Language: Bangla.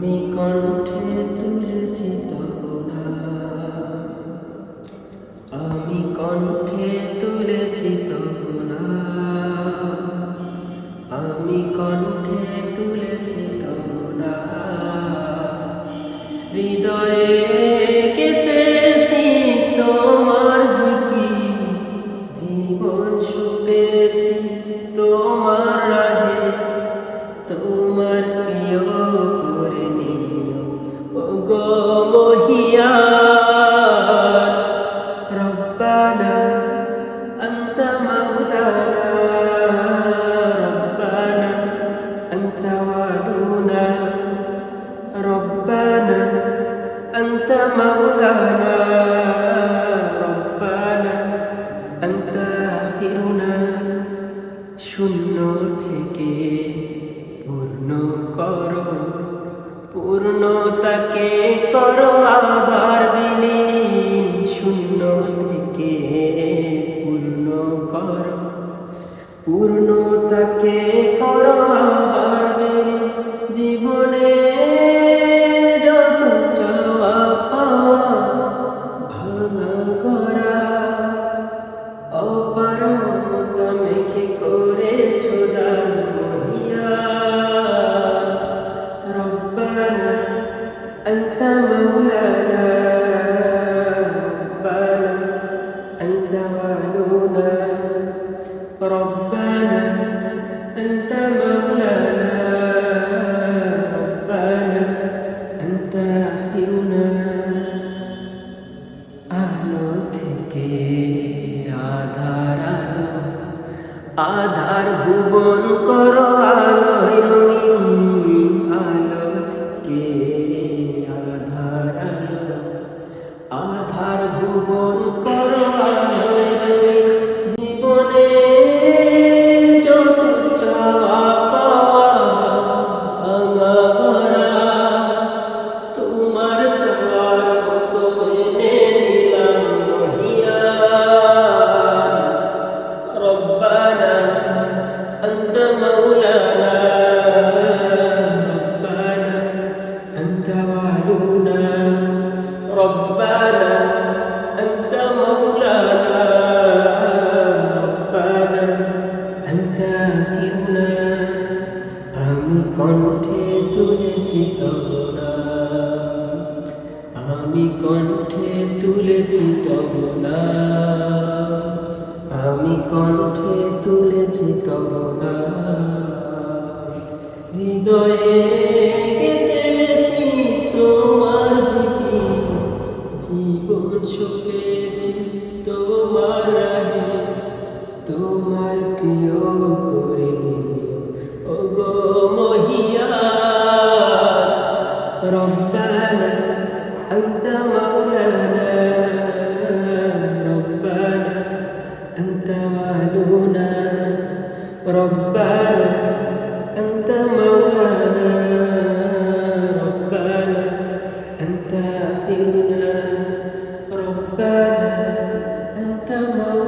আমি কণ্ঠে তুলেছি তব নাম, আমি কণ্ঠে তুলেছি তব নাম, আমি কণ্ঠে তুলেছি তব নাম, হৃদয়ে কেটেছি তোমার জিকির, জীবন শুপেছি তোমার রাহে, তোমার প্রিয় করে নিও ওগো মহিয়ান। রব্বানা আনতা মাওলানা, রব্বানা আনতা ওয়ালুনা, রব্বানা আনতা মাওলানা, রব্বানা আনতা আখিরুনা। শূন্য থেকে পূর্ণ করো, পূর্ণতাকে করো আবার বিলীন। শূন্য থেকে পূর্ণ করো, পূর্ণতাকে করো আবার বিলীন। জীবনে যত চাওয়া পাওয়া ভাঙা গড়া অপারগতা মেখে করেছো দান মহিয়ান। রব্বানা আনতা মাওলানা, রব্বানা আনতা ওয়ালুনা, রব্বানা আনতা মাওলানা, রব্বানা আনতা আখিরুনা। আলো থেকে আধার আলো, আধার ভুবন করো আলোয় রঙিন। আলো থেকে আধার আলো, আধার ভুবন করো আলোয় রঙিন। জীবনে যত চাওয়া পাওয়া ভাঙা গড়া তোমার চাওয়ার মতো মেনে নিলাম মহিয়ান। রব্বানা আনতা মাওলানা, রব্বানা আনতা ওয়ালুনা, রব্বানা আনতা মাওলানা, রব্বানা আনতা আখিরুনা। আমি কণ্ঠে তুলেছি তব নাম, আমি কণ্ঠে তুলেছি তব নাম, আমি কণ্ঠে তুলেছি তব নাম। হৃদয়ে কেটেছি তোমার জিকির, জীবন শুপেছি তোমার রাহে, তোমার প্রিয় করে নিও ওগো মহিয়ান। রব্বানা আনতা মাওলানা, রব্বানা আনতা ওয়ালুনা, রব্বানা আনতা মাওলানা, রব্বানা আনতা আখিরুনা, রব্বানা আনতা মাওলানা।